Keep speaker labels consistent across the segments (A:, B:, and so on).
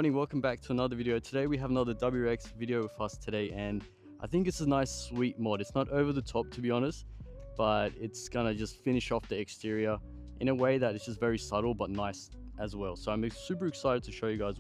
A: morning, welcome back to another video. Today we have another WRX video with us today, and I think it's a nice sweet mod. It's not over the top, to be honest, but it's gonna just finish off the exterior in a way that it's just very subtle but nice as well. So I'm super excited to show you guys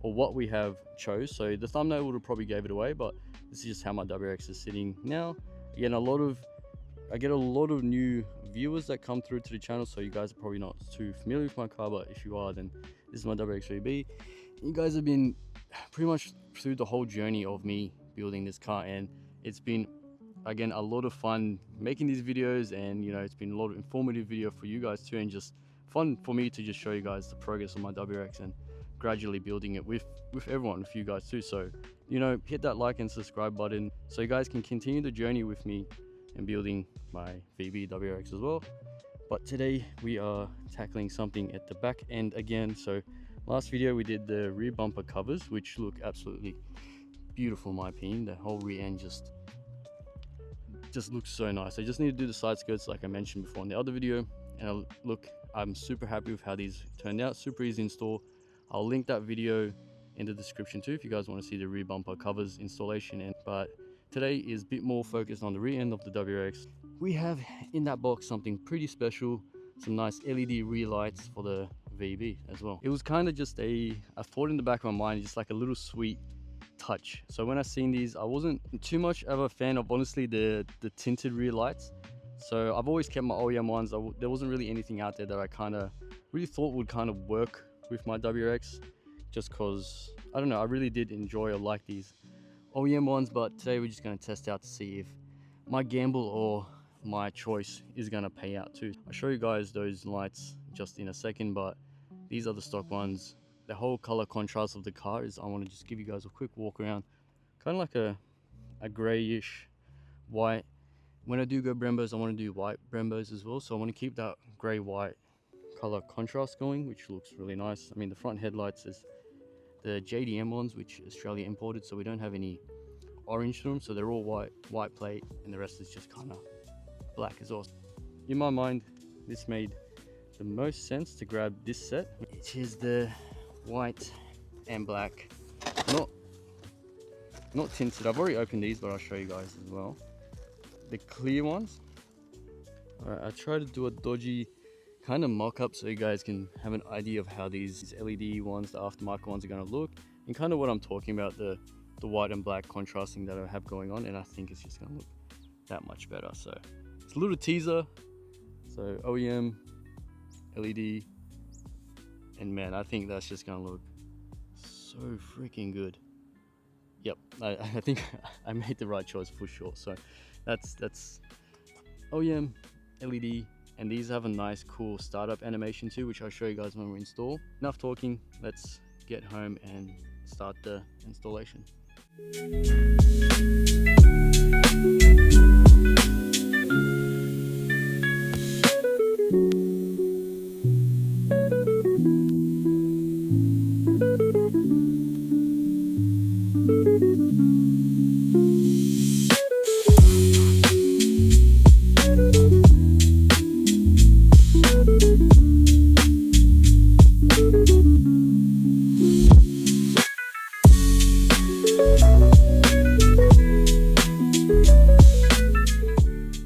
A: what we have chose. So the thumbnail would have probably gave it away, but this is just how my WRX is sitting now. Again, I get a lot of new viewers that come through to the channel, so you guys are probably not too familiar with my car, but if you are, then this is my WRX VB. You guys have been pretty much through the whole journey of me building this car, and it's been, again, a lot of fun making these videos, and it's been a lot of informative video for you guys too, and just fun for me to just show you guys the progress of my WRX and gradually building it with everyone, with you guys too. So hit that like and subscribe button so you guys can continue the journey with me and building my VB WRX as well. But today we are tackling something at the back end again. So last video we did the rear bumper covers, which look absolutely beautiful in my opinion. The whole rear end just looks so nice. I just need to do the side skirts like I mentioned before in the other video, and look, I'm super happy with how these turned out. Super easy to install. I'll link that video in the description too if you guys want to see the rear bumper covers installation. But today is a bit more focused on the rear end of the WRX. We have in that box something pretty special, some nice LED rear lights for the VB as well. It was kind of just a thought in the back of my mind, just like a little sweet touch. So when I seen these, I wasn't too much of a fan of, honestly, the tinted rear lights. So I've always kept my OEM ones. There wasn't really anything out there that I kind of really thought would kind of work with my WRX, just cause I don't know, I really did enjoy or like these OEM ones. But today we're just going to test out to see if my gamble or my choice is going to pay out too. I'll show you guys those lights just in a second, but these are the stock ones. The whole color contrast of the car is, I want to just give you guys a quick walk around, kind of like a grayish white. When I do go Brembos, I want to do white Brembos as well, so I want to keep that gray white color contrast going, which looks really nice. I mean, the front headlights is the JDM ones, which Australia imported, so we don't have any orange to them, so they're all white plate, and the rest is just kind of black as well. In my mind, this made the most sense to grab this set, which is the white and black, not tinted. I've already opened these, but I'll show you guys as well. The clear ones. Alright, I try to do a dodgy kind of mock-up so you guys can have an idea of how these LED ones, the aftermarket ones, are going to look, and kind of what I'm talking about, the white and black contrasting that I have going on, and I think it's just going to look that much better. So it's a little teaser. So OEM, LED, and man, I think that's just going to look so freaking good. Yep, I think I made the right choice for sure. So that's OEM, LED, and these have a nice cool startup animation too, which I'll show you guys when we install. Enough talking, let's get home and start the installation.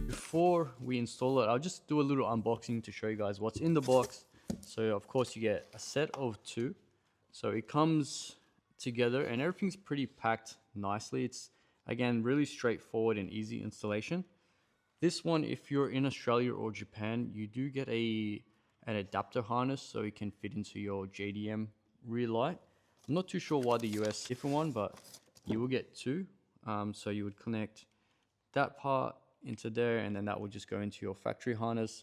A: Before we install it, I'll just do a little unboxing to show you guys what's in the box. So of course you get a set of two, so it comes together and everything's pretty packed nicely. It's, again, really straightforward and easy installation. This one, if you're in Australia or Japan, you do get an adapter harness so it can fit into your JDM rear light. I'm not too sure why the US different one, but you will get two. So you would connect that part into there, and then that will just go into your factory harness,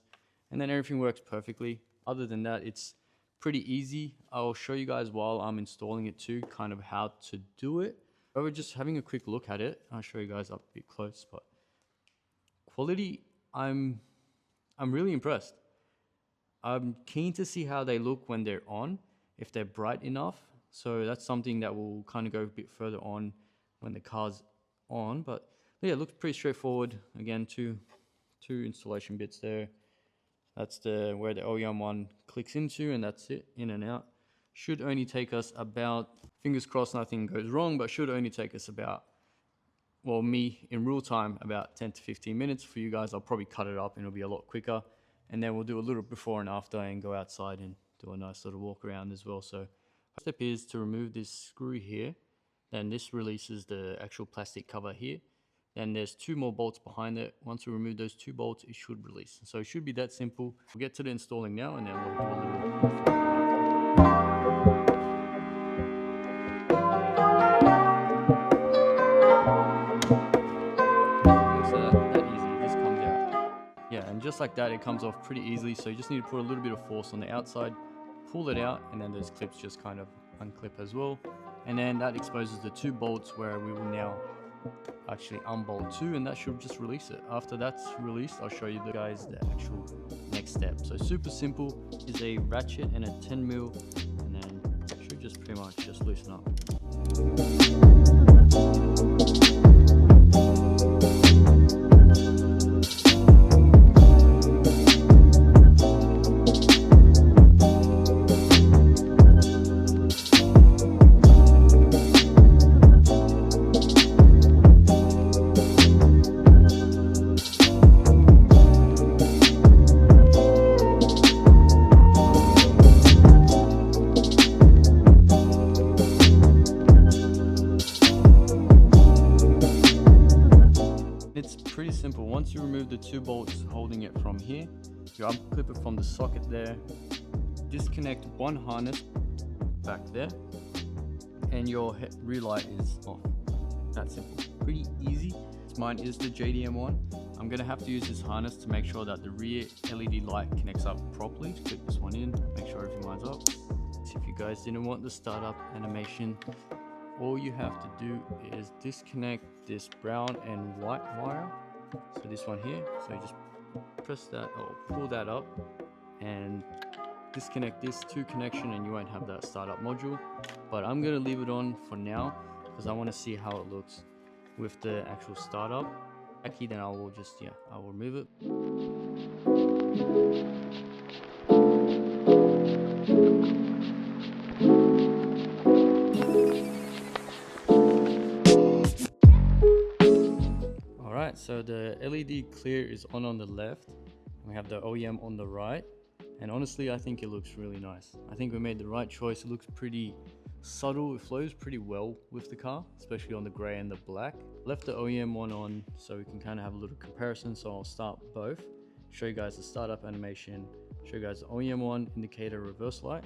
A: and then everything works perfectly. Other than that, it's pretty easy. I'll show you guys while I'm installing it too, kind of how to do it. But we're just having a quick look at it. I'll show you guys up a bit close, but quality, I'm really impressed. I'm keen to see how they look when they're on, if they're bright enough. So that's something that will kind of go a bit further on when the car's on. But yeah, it looks pretty straightforward. Again, two installation bits there. That's where the OEM one clicks into, and that's it, in and out. Should only take us about, fingers crossed nothing goes wrong, but should only take us about, well, me in real time, about 10 to 15 minutes. For you guys, I'll probably cut it up and it'll be a lot quicker. And then we'll do a little before and after and go outside and do a nice little walk around as well. So first step is to remove this screw here. Then this releases the actual plastic cover here. Then there's 2 more bolts behind it. Once we remove those 2 bolts, it should release. So it should be that simple. We'll get to the installing now and then we'll do a little. And just like that, it comes off pretty easily. So you just need to put a little bit of force on the outside, pull it out, and then those clips just kind of unclip as well. And then that exposes the 2 bolts where we will now actually unbolt 2, and that should just release it. After that's released, I'll show you guys the actual next step. So super simple, is a ratchet and a 10mm, and then it should just pretty much just loosen up. It's pretty simple. Once you remove the 2 bolts holding it from here, you unclip it from the socket there, disconnect 1 harness back there, and your rear light is off. That's simple. Pretty easy. Mine is the JDM one. I'm going to have to use this harness to make sure that the rear LED light connects up properly. Just clip this one in, make sure everything lines up. So if you guys didn't want the startup animation, all you have to do is disconnect this brown and white wire. So this one here, so you just press that or pull that up and disconnect this to connection and you won't have that startup module. But I'm gonna leave it on for now because I want to see how it looks with the actual startup. Actually, then I will just, I will remove it. Alright, so the LED clear is on the left. We have the OEM on the right. And honestly, I think it looks really nice. I think we made the right choice. It looks pretty subtle. It flows pretty well with the car, especially on the grey and the black. Left the OEM one on so we can kind of have a little comparison. So I'll start both, show you guys the startup animation, show you guys the OEM one, indicator, reverse light.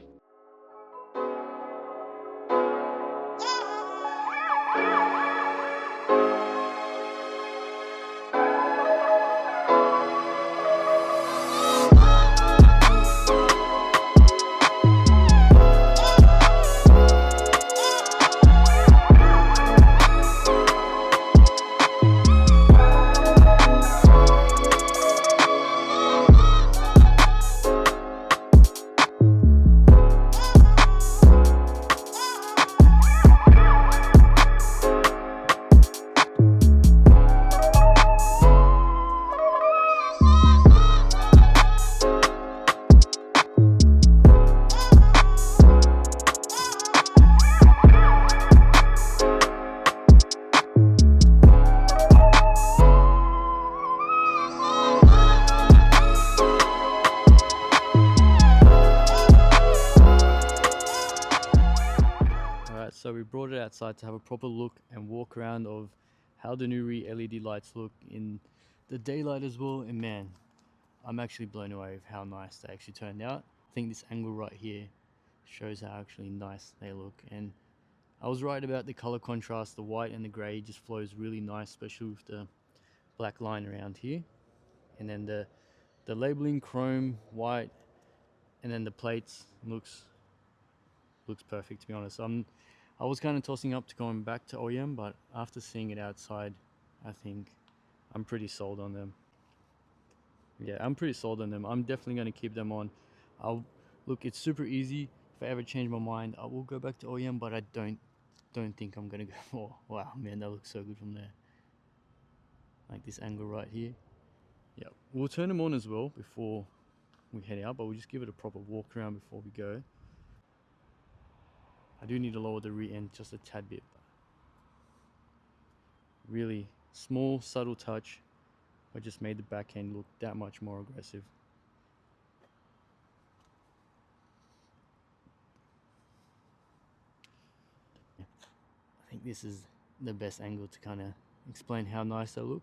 A: So we brought it outside to have a proper look and walk around of how the new LED lights look in the daylight as well. And man, I'm actually blown away with how nice they actually turned out. I think this angle right here shows how actually nice they look. And I was right about the color contrast. The white and the gray just flows really nice, especially with the black line around here. And then the labeling chrome white, and then the plates looks perfect, to be honest. I was kind of tossing up to going back to OEM, but after seeing it outside, I think I'm pretty sold on them. Yeah, I'm pretty sold on them. I'm definitely going to keep them on. Look, it's super easy. If I ever change my mind, I will go back to OEM, but I don't think I'm going to go for. Wow, man, that looks so good from there. Like this angle right here. Yeah, we'll turn them on as well before we head out, but we'll just give it a proper walk around before we go. I do need to lower the rear end just a tad bit. Really small, subtle touch, but just made the back end look that much more aggressive. I think this is the best angle to kind of explain how nice they look.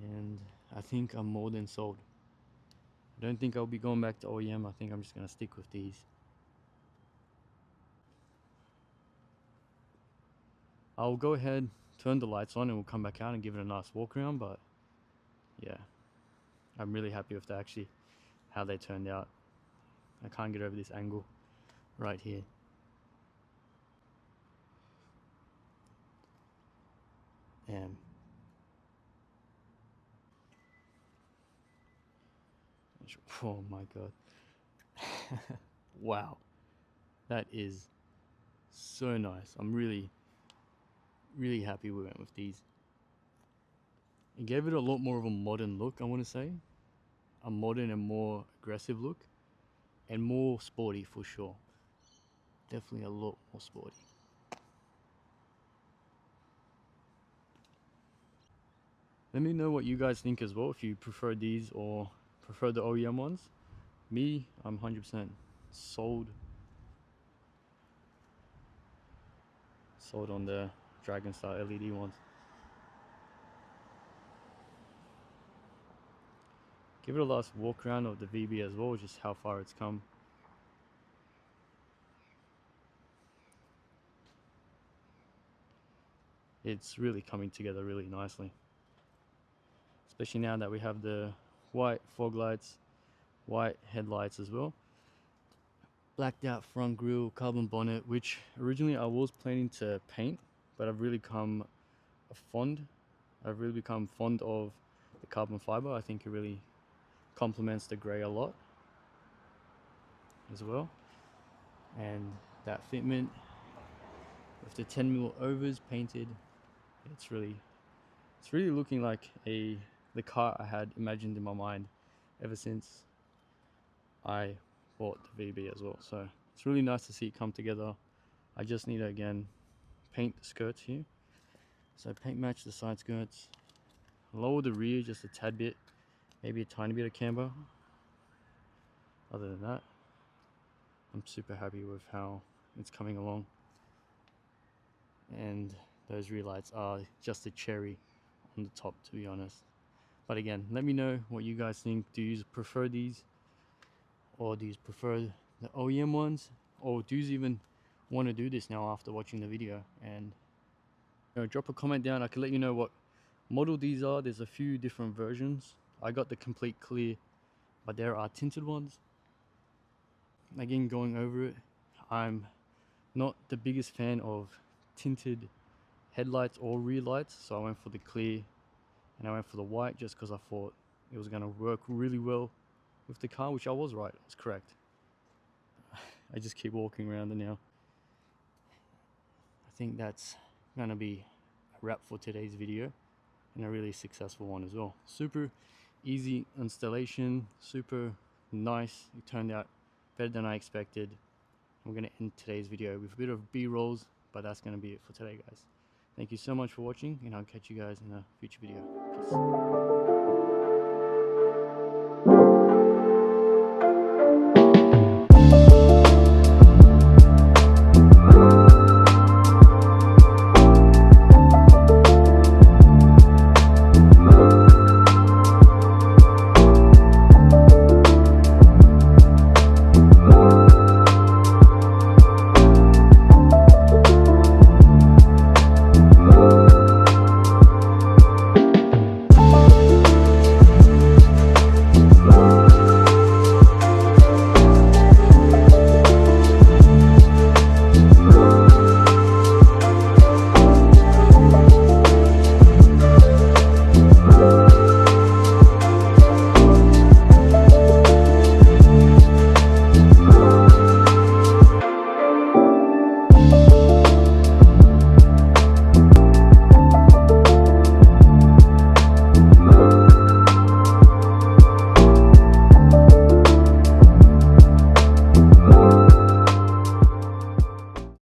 A: And I think I'm more than sold. I don't think I'll be going back to OEM. I think I'm just going to stick with these. I'll go ahead, turn the lights on, and we'll come back out and give it a nice walk around. But yeah, I'm really happy with actually how they turned out. I can't get over this angle right here. And oh my god. Wow, that is so nice. I'm really happy we went with these. It gave it a lot more of a modern look, I want to say. A modern and more aggressive look, and more sporty for sure. Definitely a lot more sporty. Let me know what you guys think as well, if you prefer these or prefer the OEM ones. Me, I'm 100% sold on the Dragon Star LED ones. Give it a last walk around of the VB as well, just how far it's come. It's really coming together really nicely, especially now that we have the white fog lights, white headlights as well, blacked out front grille, carbon bonnet, which originally I was planning to paint, but I've really become fond of the carbon fiber. I think it really complements the grey a lot as well. And that fitment with the 10mm overs painted, it's really looking like the car I had imagined in my mind ever since I bought the VB as well. So it's really nice to see it come together. I just need to again paint the skirts here, so paint match the side skirts, lower the rear just a tad bit, maybe a tiny bit of camber. Other than that, I'm super happy with how it's coming along, and those rear lights are just a cherry on the top, to be honest. But again, let me know what you guys think. Do you prefer these, or do you prefer the OEM ones, or do you even want to do this now after watching the video? And drop a comment down. I can let you know what model these are. There's a few different versions. I got the complete clear, but there are tinted ones. Again, going over it, I'm not the biggest fan of tinted headlights or rear lights, so I went for the clear and I went for the white just because I thought it was going to work really well with the car, which I was right, I was correct. I just keep walking around it now. I think that's going to be a wrap for today's video, and a really successful one as well. Super easy installation, super nice. It turned out better than I expected. I'm going to end today's video with a bit of B-rolls, but that's going to be it for today, guys. Thank you so much for watching, and I'll catch you guys in a future video. Peace.